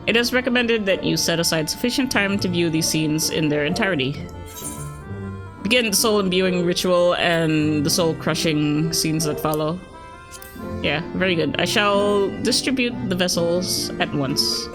It is recommended that you set aside sufficient time to view these scenes in their entirety. Begin the soul imbuing ritual and the soul crushing scenes that follow. Yeah, very good. I shall distribute the vessels at once.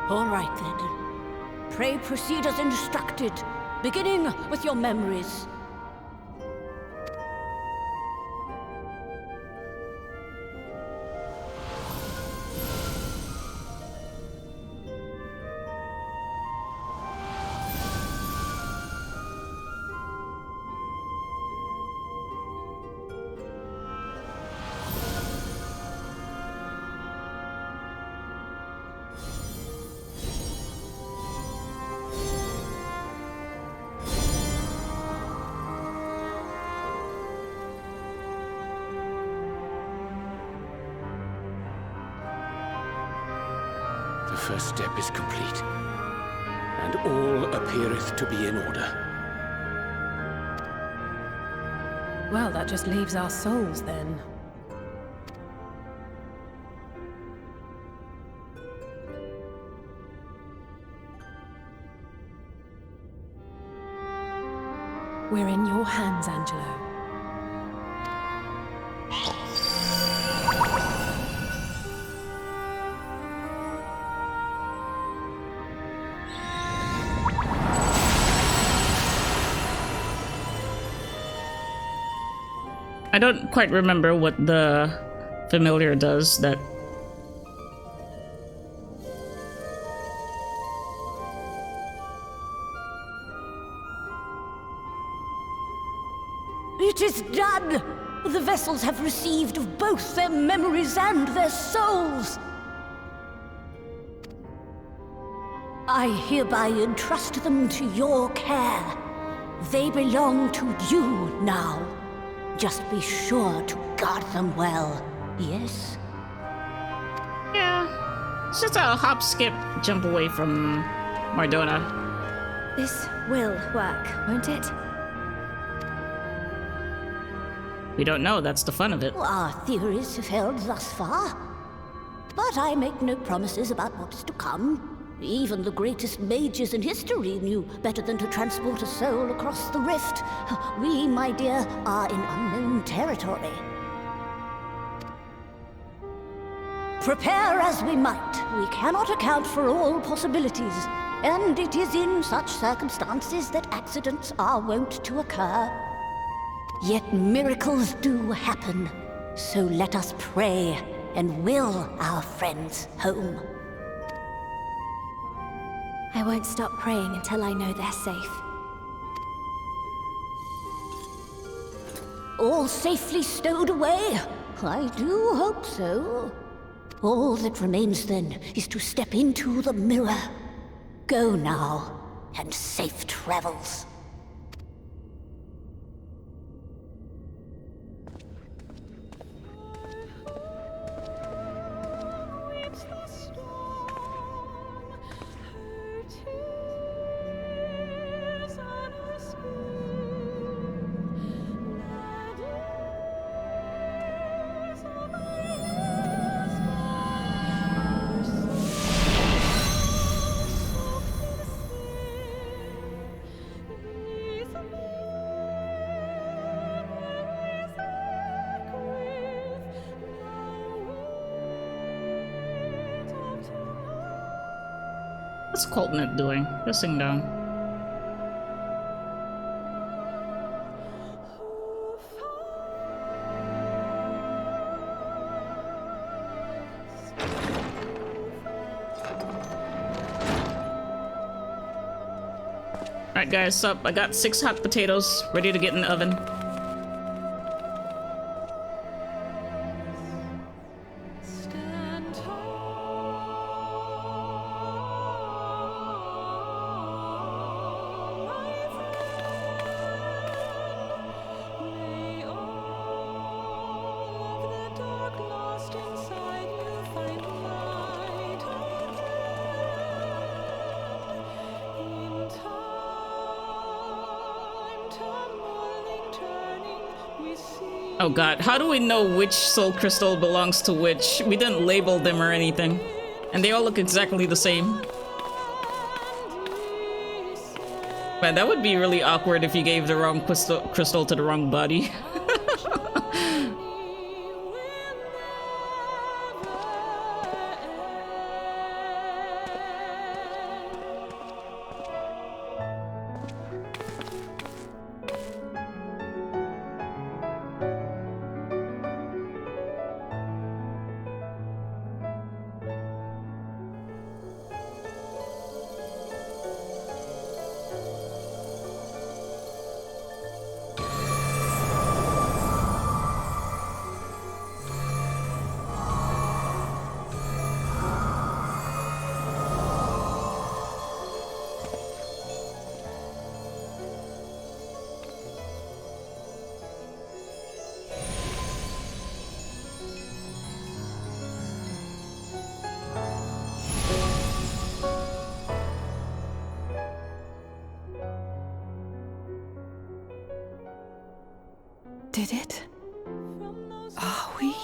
All right then. Pray proceed as instructed, beginning with your memories. The first step is complete, and all appeareth to be in order. Well, that just leaves our souls, then. We're in your hands, Angelo. I don't quite remember what the familiar does that... It is done! The vessels have received of both their memories and their souls! I hereby entrust them to your care. They belong to you now. Just be sure to guard them well, yes? Yeah. It's just a hop, skip, jump away from Mardona. This will work, won't it? We don't know, that's the fun of it. Our theories have held thus far. But I make no promises about what is to come. Even the greatest mages in history knew better than to transport a soul across the rift. We, my dear, are in unknown territory. Prepare as we might, we cannot account for all possibilities. And it is in such circumstances that accidents are wont to occur. Yet miracles do happen. So let us pray and will our friends home. I won't stop praying until I know they're safe. All safely stowed away? I do hope so. All that remains then is to step into the mirror. Go now, and safe travels. What's Coltnet doing? Go sing down. Alright guys, sup? I got 6 hot potatoes ready to get in the oven. Oh god, how do we know which soul crystal belongs to which? We didn't label them or anything. And they all look exactly the same. Man, that would be really awkward if you gave the wrong crystal to the wrong body. Did it? Are we?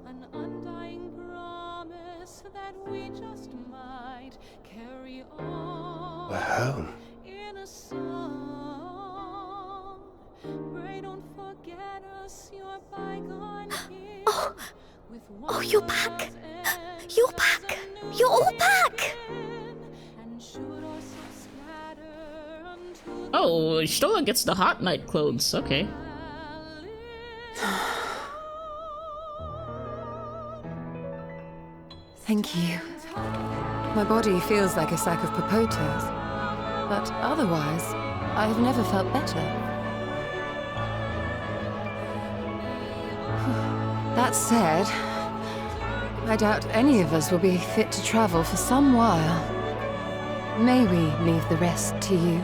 An undying promise that we just might carry on. We're home. In a song. Pray don't forget us, your bygone years. Oh, you're back! You're back! You're all back! Oh, Stola gets the hot night clothes. Okay. Thank you. My body feels like a sack of potatoes, but otherwise, I have never felt better. That said, I doubt any of us will be fit to travel for some while. May we leave the rest to you?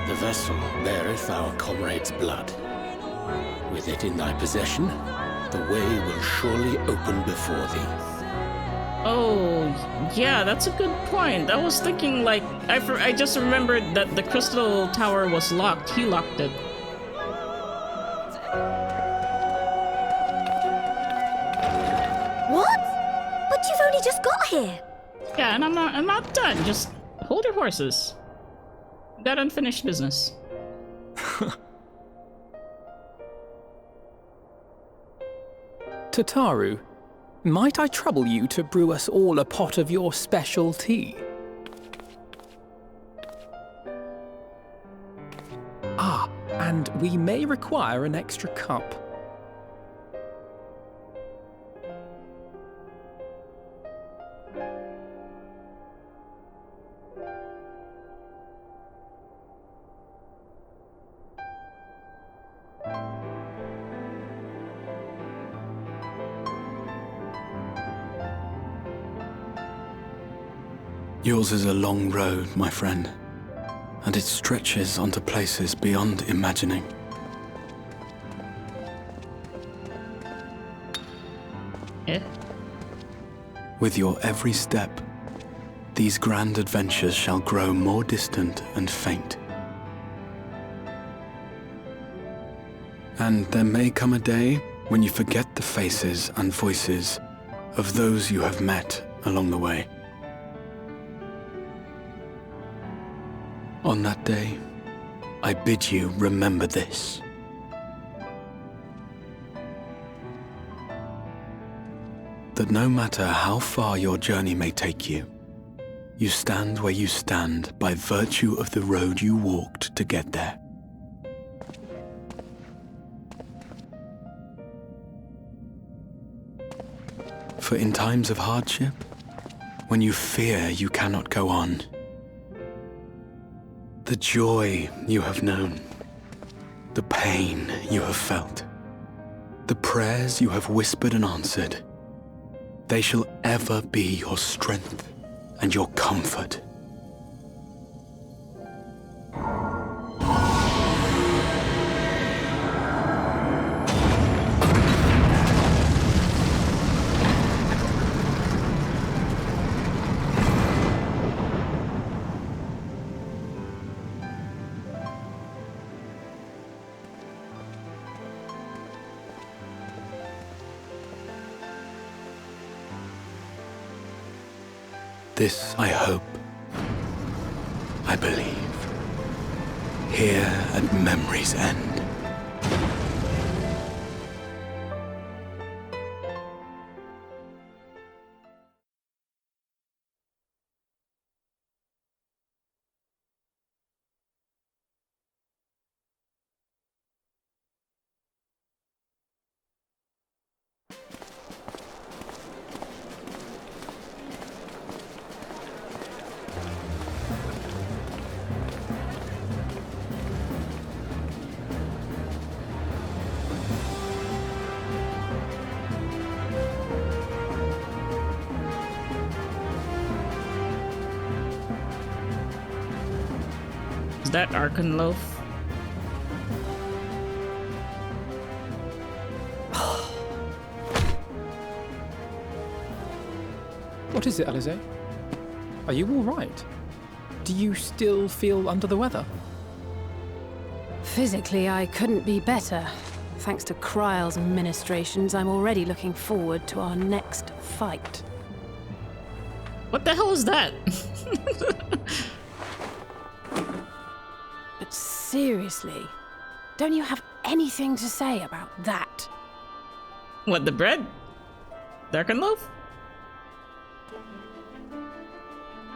The vessel beareth our comrade's blood. With it in thy possession, the way will surely open before thee. Oh, yeah, that's a good point. I was thinking, like, I just remembered that the crystal tower was locked. He locked it. What? But you've only just got here. Yeah, and I'm not done. Just hold your horses. Got unfinished business. Tataru, might I trouble you to brew us all a pot of your special tea? Ah, and we may require an extra cup. Yours is a long road, my friend, and it stretches onto places beyond imagining. Yeah. With your every step, these grand adventures shall grow more distant and faint. And there may come a day when you forget the faces and voices of those you have met along the way. On that day, I bid you remember this. That no matter how far your journey may take you, you stand where you stand by virtue of the road you walked to get there. For in times of hardship, when you fear you cannot go on, the joy you have known, the pain you have felt, the prayers you have whispered and answered, they shall ever be your strength and your comfort. This I hope. I believe. Here at memory's end. Is that Archon Loaf? What is it, Alize? Are you all right? Do you still feel under the weather? Physically, I couldn't be better. Thanks to Kryle's ministrations, I'm already looking forward to our next fight. What the hell is that? But seriously, don't you have anything to say about that? What, the bread? The Archon Loaf?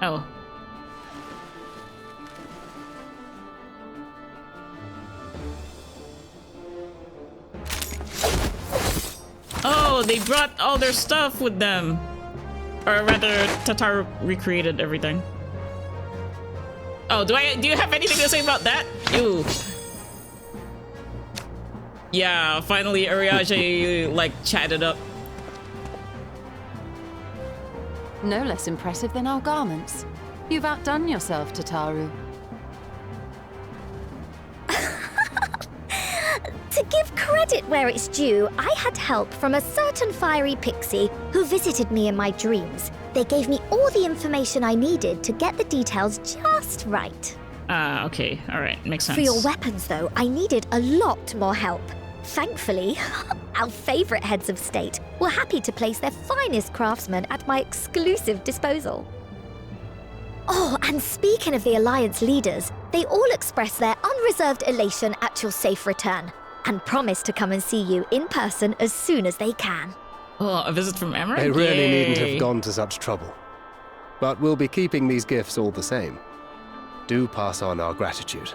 Oh. Oh, they brought all their stuff with them. Or rather, Tatar recreated everything. Oh, do you have anything to say about that? Ew. Yeah, finally Uriaje, like, chatted up. No less impressive than our garments. You've outdone yourself, Tataru. To give credit where it's due, I had help from a certain fiery pixie who visited me in my dreams. They gave me all the information I needed to get the details just right. Ah, okay. Alright, makes sense. For your weapons, though, I needed a lot more help. Thankfully, our favorite heads of state were happy to place their finest craftsmen at my exclusive disposal. Oh, and speaking of the Alliance leaders, they all expressed their unreserved elation at your safe return and promised to come and see you in person as soon as they can. Oh, a visit from Emmerich? They really Yay. needn't have gone to such trouble. But we'll be keeping these gifts all the same. Do pass on our gratitude.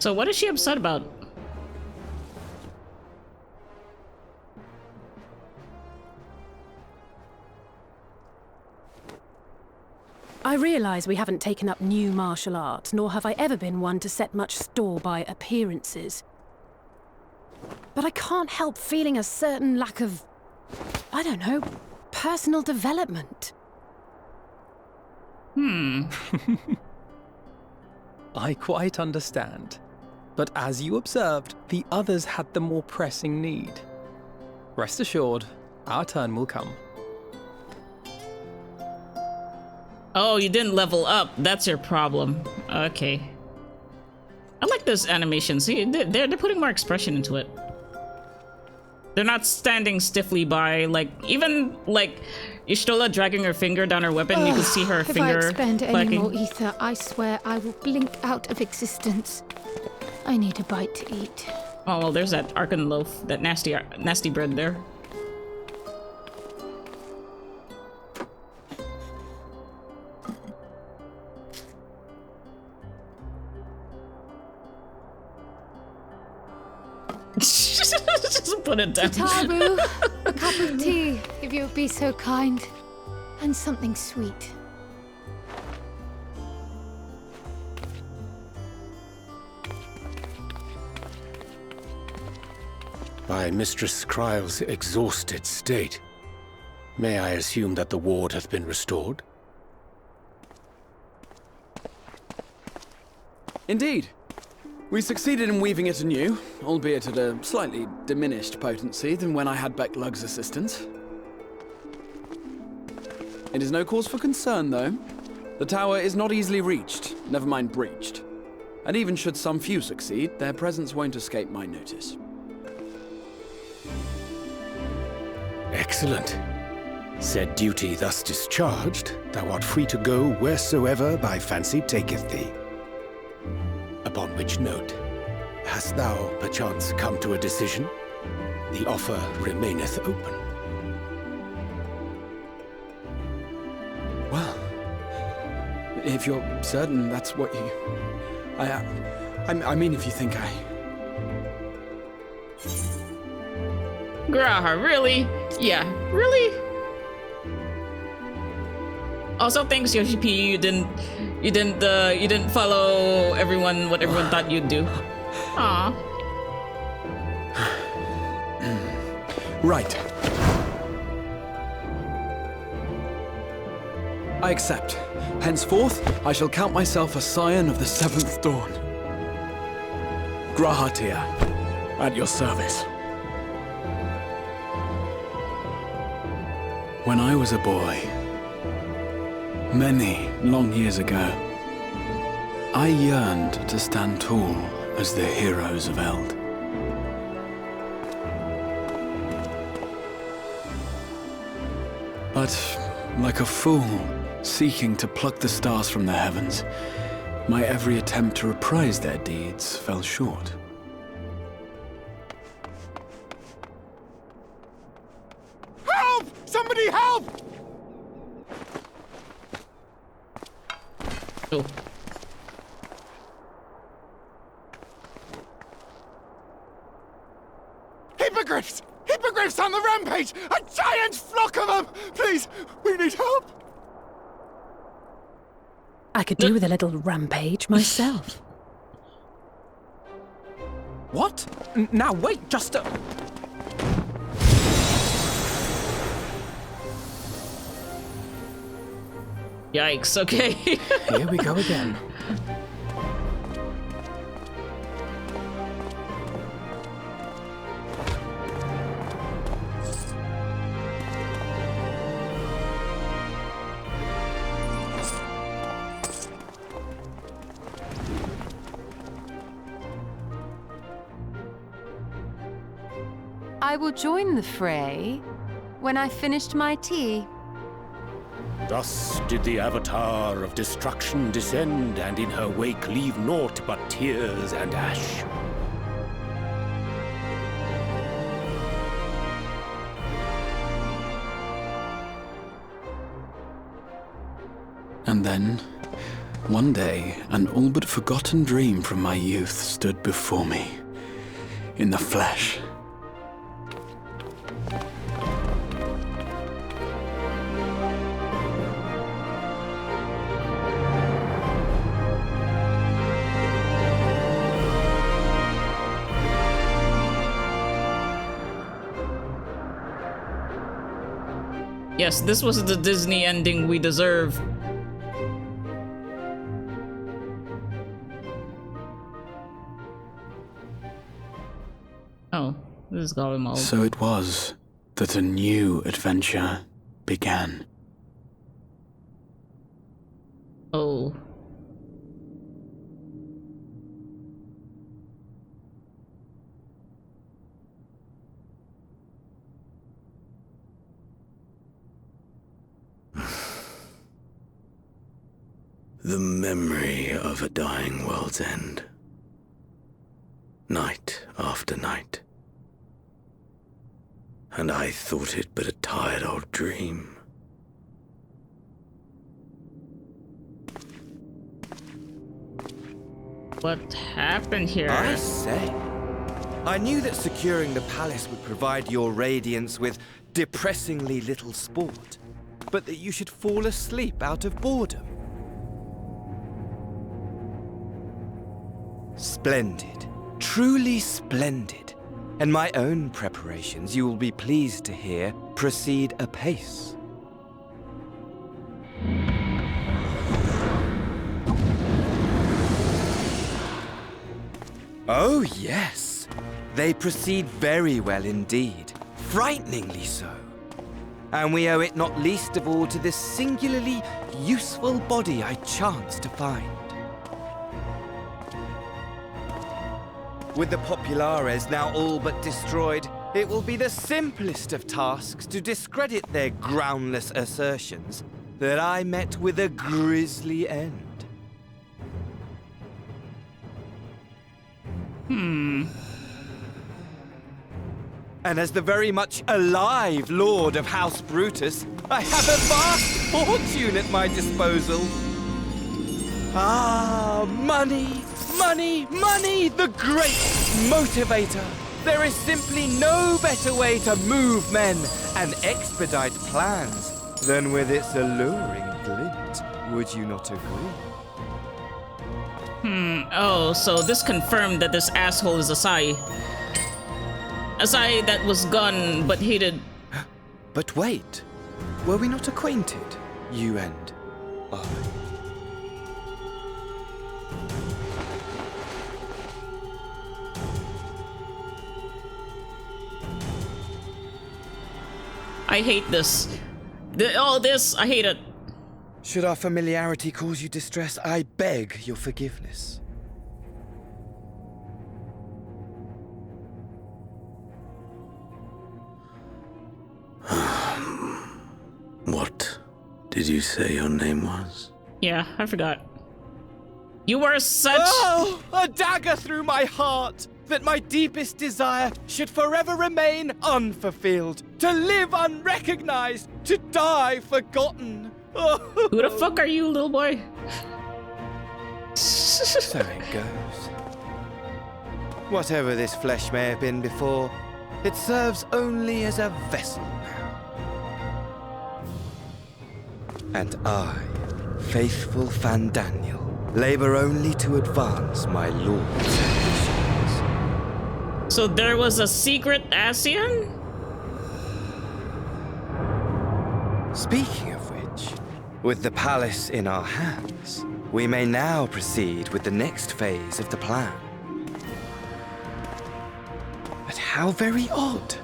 So what is she upset about? I realise we haven't taken up new martial arts, nor have I ever been one to set much store by appearances. But I can't help feeling a certain lack of, I don't know, personal development. I quite understand. But as you observed, the others had the more pressing need. Rest assured, our turn will come. Oh, you didn't level up. That's your problem. Okay. I like this animation. See, they're putting more expression into it. They're not standing stiffly by, like, even, like, Y'shtola dragging her finger down her weapon, you can see her finger If I expend any clacking. more ether, I swear I will blink out of existence. I need a bite to eat. Oh, well, there's that Archon loaf, that nasty bread there. Just put it down. Taru, a cup of tea, if you would be so kind. And something sweet. By Mistress Kryle's exhausted state, may I assume that the ward hath been restored? Indeed. We succeeded in weaving it anew, albeit at a slightly diminished potency than when I had MacLeod's assistance. It is no cause for concern, though. The tower is not easily reached, never mind breached. And even should some few succeed, their presence won't escape my notice. Excellent. Said duty thus discharged, thou art free to go wheresoever thy fancy taketh thee. Upon which note, hast thou perchance come to a decision? The offer remaineth open. Well, if you're certain that's what you... I mean, if you think I... Graha, really? Yeah, really? Also, thanks Yoshi-P. You didn't follow everyone what everyone thought you'd do. Aww. Right. I accept. Henceforth, I shall count myself a scion of the seventh dawn. Grahatir, at your service. When I was a boy, many long years ago, I yearned to stand tall as the heroes of Eld. But, like a fool seeking to pluck the stars from the heavens, my every attempt to reprise their deeds fell short. Help! Somebody help! Oh. Hippogriffs! Hippogriffs on the rampage! A giant flock of them! Please, we need help! I could do with a little rampage myself. What? Now wait, just a... Yikes, okay. Here we go again. I will join the fray when I've finished my tea. Thus did the Avatar of Destruction descend, and in her wake leave naught but tears and ash. And then, one day, an all but forgotten dream from my youth stood before me, in the flesh. Yes, this was the Disney ending we deserve. Oh, this is Gollum old. So it was that a new adventure began. Oh. The memory of a dying world's end. Night after night. And I thought it but a tired old dream. What happened here? I say. I knew that securing the palace would provide your radiance with depressingly little sport, but that you should fall asleep out of boredom. Splendid. Truly splendid. And my own preparations, you will be pleased to hear, proceed apace. Oh, yes. They proceed very well indeed. Frighteningly so. And we owe it not least of all to this singularly useful body I chanced to find. With the Populares now all but destroyed, It will be the simplest of tasks to discredit their groundless assertions that I met with a grisly end. And as the very much alive Lord of House Brutus, I have a vast fortune at my disposal. Ah, money, money, money, the great motivator. There is simply no better way to move men and expedite plans than with its alluring glint. Would you not agree? Oh, so this confirmed that this asshole is Asai. Asai that was gone but hated. But wait, were we not acquainted, you and I? I hate this. This, I hate it. Should our familiarity cause you distress, I beg your forgiveness. What did you say your name was? Yeah, I forgot. You were such... Oh, a dagger through my heart! That my deepest desire should forever remain unfulfilled. To live unrecognized, to die forgotten. Who the fuck are you, little boy? So it goes. Whatever this flesh may have been before, it serves only as a vessel now. And I, faithful Fandaniel, labor only to advance my lord's ambitions. So there was a secret ASEAN? Speaking of which, with the palace in our hands, we may now proceed with the next phase of the plan. But how very odd.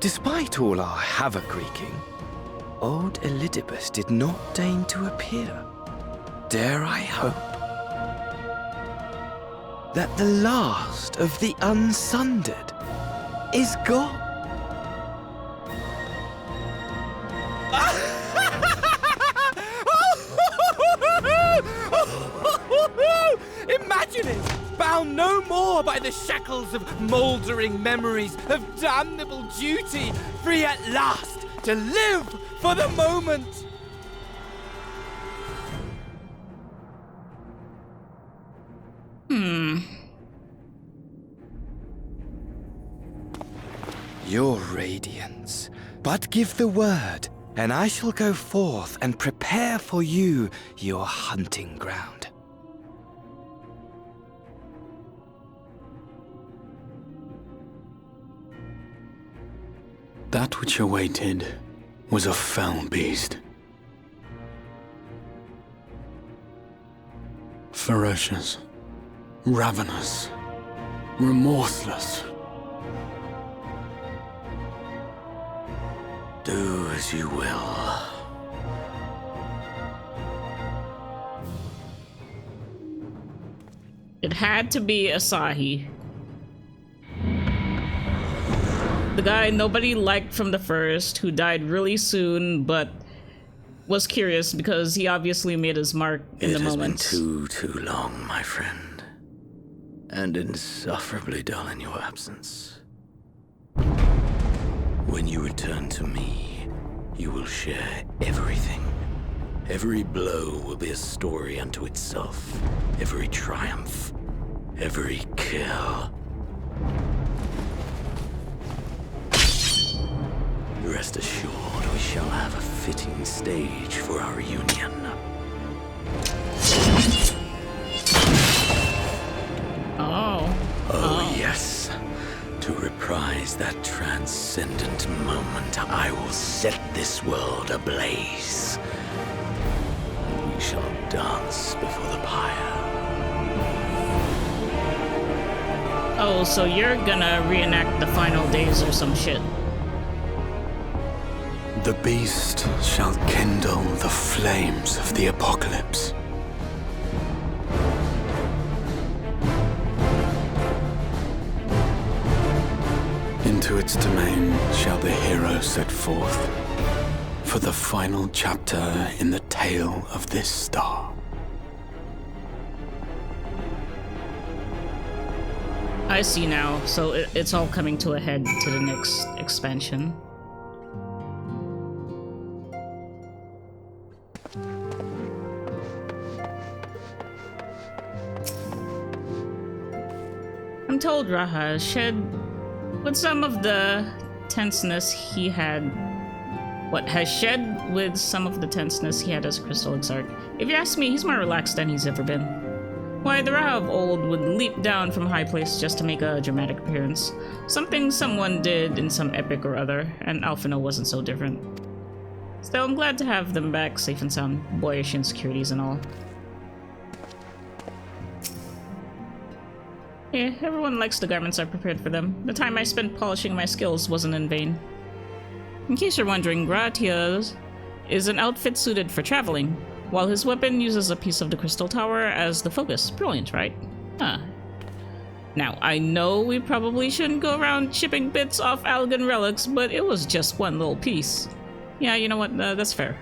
Despite all our havoc-wreaking, old Elidibus did not deign to appear. Dare I hope that the last of the unsundered is gone? Imagine it! Bound no more by the shackles of mouldering memories of damnable duty, free at last to live for the moment! Your radiance. But give the word, and I shall go forth and prepare for you your hunting ground. That which awaited was a fell beast. Ferocious, ravenous, remorseless. Do as you will. It had to be Asahi. The guy nobody liked from the first, who died really soon, but was curious because he obviously made his mark in the moment. It has been too long, my friend. And insufferably dull in your absence. When you return to me, you will share everything. Every blow will be a story unto itself. Every triumph, every kill. Rest assured, we shall have a fitting stage for our union. Oh, yes. To reprise that transcendent moment, I will set this world ablaze. We shall dance before the pyre. Oh, so you're gonna reenact the final days or some shit. The beast shall kindle the flames of the apocalypse. In Into its domain shall the hero set forth for the final chapter in the tale of this star. I see now, so it's all coming to a head to the next expansion. I'm told Raha shed with some of the tenseness he had. Has shed with some of the tenseness he had as a Crystal Exarch. If you ask me, he's more relaxed than he's ever been. Why, the Raha of old would leap down from high place just to make a dramatic appearance. Something someone did in some epic or other, and Alphino wasn't so different. Still, I'm glad to have them back safe and sound, boyish insecurities and all. Yeah, everyone likes the garments I prepared for them. The time I spent polishing my skills wasn't in vain. In case you're wondering, Gratia's is an outfit suited for traveling, while his weapon uses a piece of the Crystal Tower as the focus. Brilliant, right? Huh. Now, I know we probably shouldn't go around chipping bits off Algan relics, but it was just one little piece. Yeah, you know what? That's fair.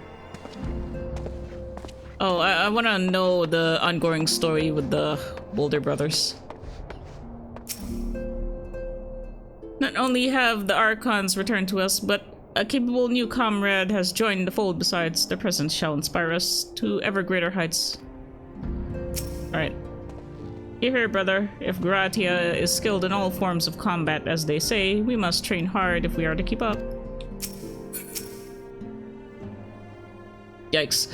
Oh, I want to know the ongoing story with the Boulder brothers. Not only have the Archons returned to us, but a capable new comrade has joined the fold. Besides, their presence shall inspire us to ever greater heights. Alright. Here, brother. If Gratia is skilled in all forms of combat, as they say, we must train hard if we are to keep up. Yikes.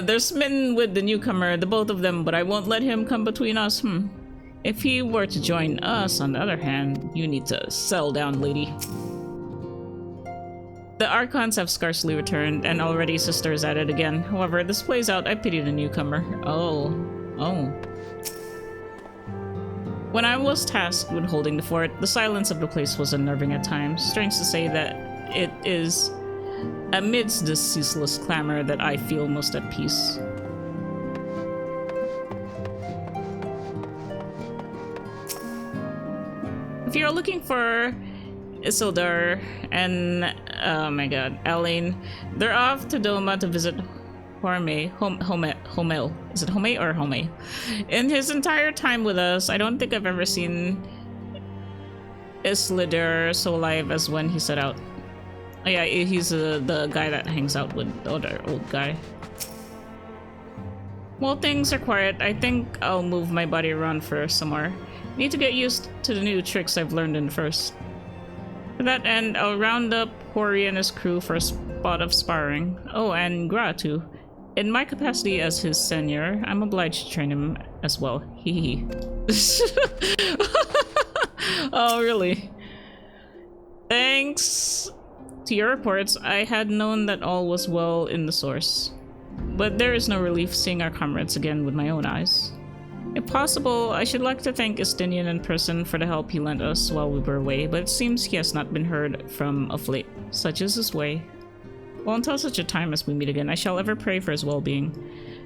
They're smitten with the newcomer, the both of them, but I won't let him come between us. If he were to join us, on the other hand, you need to settle down, lady. The Archons have scarcely returned, and already Sister is at it again. However, this plays out, I pity the newcomer. Oh. When I was tasked with holding the fort, the silence of the place was unnerving at times. Strange to say that it is amidst this ceaseless clamor that I feel most at peace. If you're looking for Isildur and, oh my god, Alain, they're off to Doma to visit Homel. Is it Home or Home? In his entire time with us, I don't think I've ever seen Isildur so alive as when he set out. Oh yeah, he's the guy that hangs out with the other old guy. While things are quiet, I think I'll move my body around for some more. Need to get used to the new tricks I've learned in the first. To that end, I'll round up Hori and his crew for a spot of sparring. Oh, and Gra too. In my capacity as his senior, I'm obliged to train him as well. Hee. Oh, really? Thanks to your reports, I had known that all was well in the source. But there is no relief seeing our comrades again with my own eyes. If possible, I should like to thank Estinian in person for the help he lent us while we were away, but it seems he has not been heard from of late. Such is his way. Well, until such a time as we meet again, I shall ever pray for his well-being,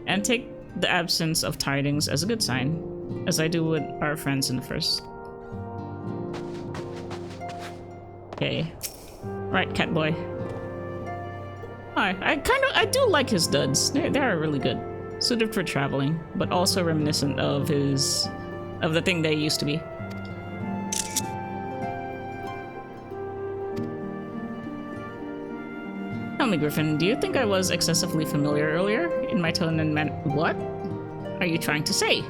and take the absence of tidings as a good sign, as I do with our friends in the first. Okay. Right, Catboy. Hi, I do like his duds. They are really good. Suited for traveling, but also reminiscent of the thing they used to be. Tell me, Griffin, do you think I was excessively familiar earlier in my tone and What are you trying to say?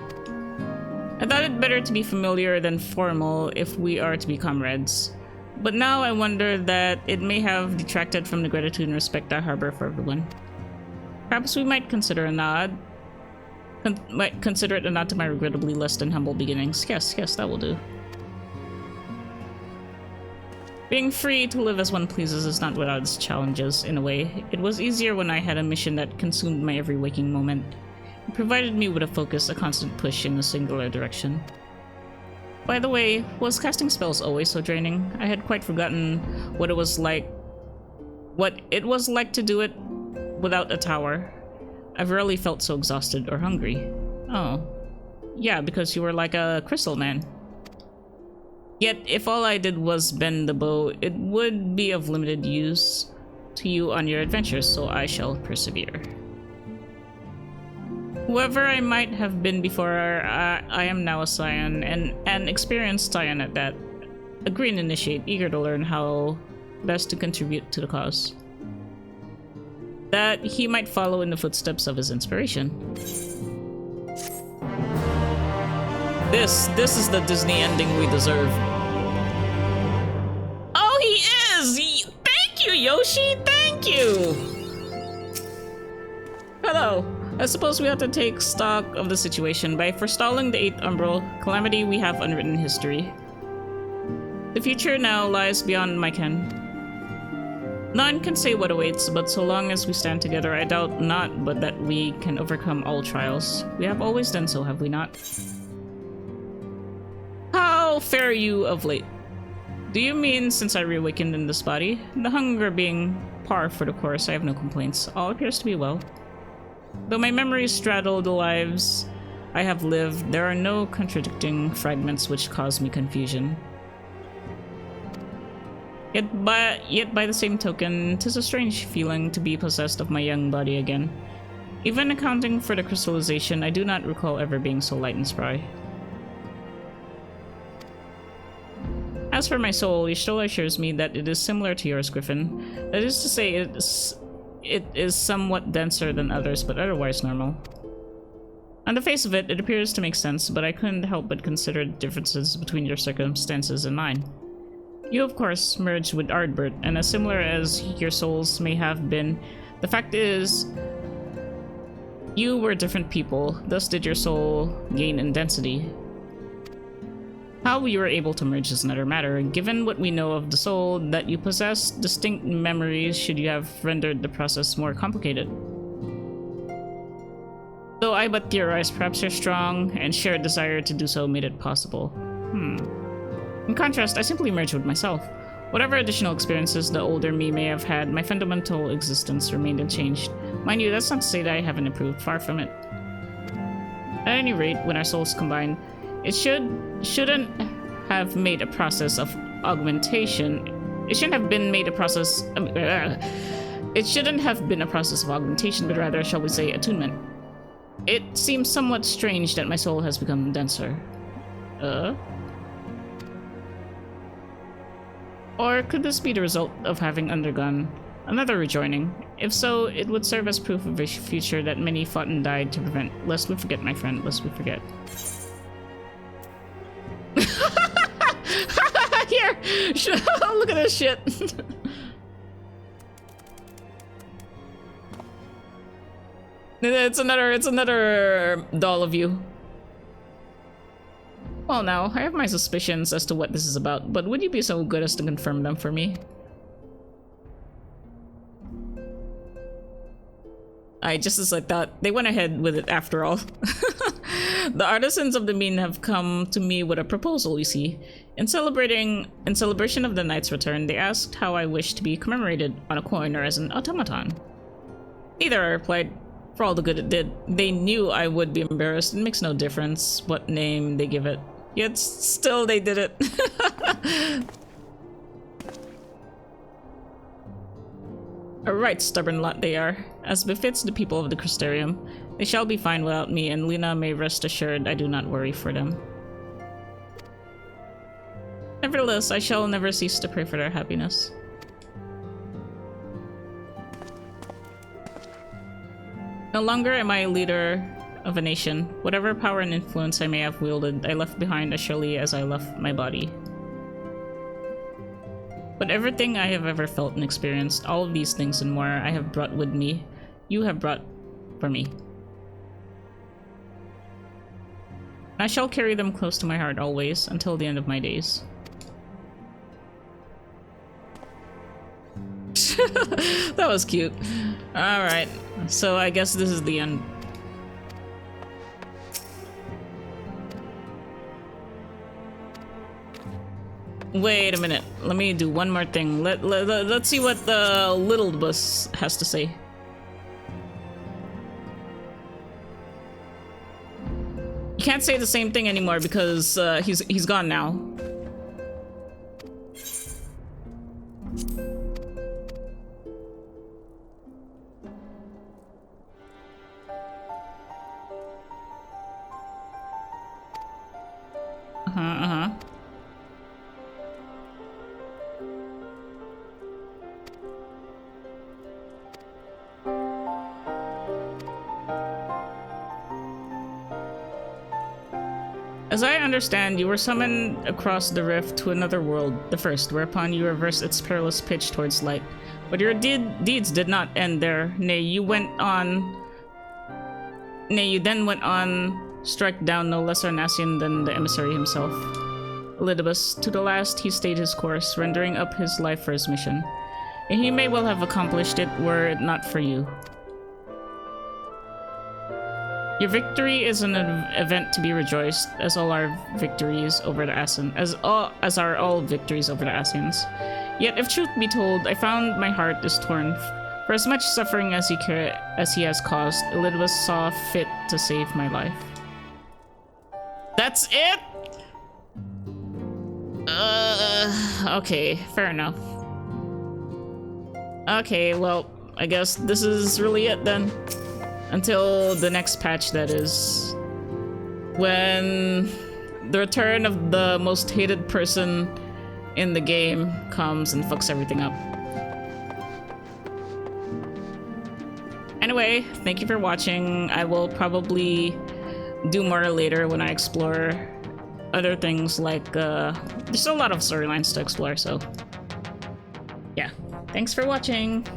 I thought it better to be familiar than formal if we are to be comrades. But now I wonder that it may have detracted from the gratitude and respect I harbor for everyone. Perhaps we might consider a nod. Consider it a nod to my regrettably less than humble beginnings. Yes, that will do. Being free to live as one pleases is not without its challenges, in a way. It was easier when I had a mission that consumed my every waking moment. It provided me with a focus, a constant push in a singular direction. By the way, was casting spells always so draining? I had quite forgotten what it was like to do it without a tower. I've rarely felt so exhausted or hungry. Oh. Yeah, because you were like a crystal man. Yet, if all I did was bend the bow, it would be of limited use to you on your adventures, so I shall persevere. Whoever I might have been before, I am now a scion, and an experienced scion at that. A green initiate, eager to learn how best to contribute to the cause. That he might follow in the footsteps of his inspiration. This is the Disney ending we deserve. Oh, he is! Thank you, Yoshi! Thank you! Hello. I suppose we have to take stock of the situation. By forestalling the 8th Umbral calamity, we have unwritten history. The future now lies beyond my ken. None can say what awaits, but so long as we stand together, I doubt not but that we can overcome all trials. We have always done so, have we not? How fare you of late? Do you mean since I reawakened in this body? The hunger being par for the course, I have no complaints. All appears to be well. Though my memories straddle the lives I have lived, there are no contradicting fragments which cause me confusion. Yet by the same token, 'tis a strange feeling to be possessed of my young body again. Even accounting for the crystallization, I do not recall ever being so light and spry. As for my soul, Y'shtola assures me that it is similar to yours, Griffin. That is to say, it is somewhat denser than others, but otherwise normal. On the face of it, it appears to make sense, but I couldn't help but consider the differences between your circumstances and mine. You, of course, merged with Ardbert, and as similar as your souls may have been, the fact is, you were different people, thus did your soul gain in density. How you were able to merge is another matter, and given what we know of the soul, that you possess distinct memories should you have rendered the process more complicated. Though I but theorize, perhaps your strong and shared desire to do so made it possible. In contrast, I simply merged with myself. Whatever additional experiences the older me may have had, my fundamental existence remained unchanged. Mind you, that's not to say that I haven't improved, far from it. At any rate, when our souls combine, it shouldn't have made a process of augmentation. It shouldn't have been made a process. It shouldn't have been a process of augmentation, but rather, shall we say, attunement. It seems somewhat strange that my soul has become denser. Or could this be the result of having undergone another rejoining? If so, it would serve as proof of a future that many fought and died to prevent. Lest we forget, my friend, lest we forget. Here! Look at this shit! It's another doll of you. Well now, I have my suspicions as to what this is about, but would you be so good as to confirm them for me? Just as I thought, they went ahead with it after all. The artisans of the mean have come to me with a proposal, you see. In celebration of the knight's return, they asked how I wished to be commemorated, on a coin or as an automaton. Neither, I replied, for all the good it did. They knew I would be embarrassed. It makes no difference what name they give it. Yet still they did it. A right stubborn lot they are. As befits the people of the Crystarium, they shall be fine without me, and Lena may rest assured I do not worry for them. Nevertheless, I shall never cease to pray for their happiness. No longer am I a leader of a nation. Whatever power and influence I may have wielded, I left behind as surely as I left my body. But everything I have ever felt and experienced, all of these things and more, I have brought with me. You have brought for me. I shall carry them close to my heart always, until the end of my days. That was cute. Alright, so I guess this is the end. Wait a minute, let me do one more thing. Let's see what the little bus has to say. You can't say the same thing anymore because he's gone now. As I understand, you were summoned across the rift to another world, the first, whereupon you reversed its perilous pitch towards light. But your deeds did not end there. Nay, you then went on, strike down no less an Ascian than the emissary himself. Elidibus, to the last he stayed his course, rendering up his life for his mission. And he may well have accomplished it were it not for you. Your victory is an event to be rejoiced, as all our victories over the Ascians, as are all victories over the Ascians. Yet, if truth be told, I found my heart is torn. For as much suffering as he has caused, Elidibus saw fit to save my life. That's it? Okay, fair enough. Okay, well, I guess this is really it then. Until the next patch, that is. When the return of the most hated person in the game comes and fucks everything up. Anyway, thank you for watching. I will probably do more later when I explore other things like, there's a lot of storylines to explore, so yeah. Thanks for watching!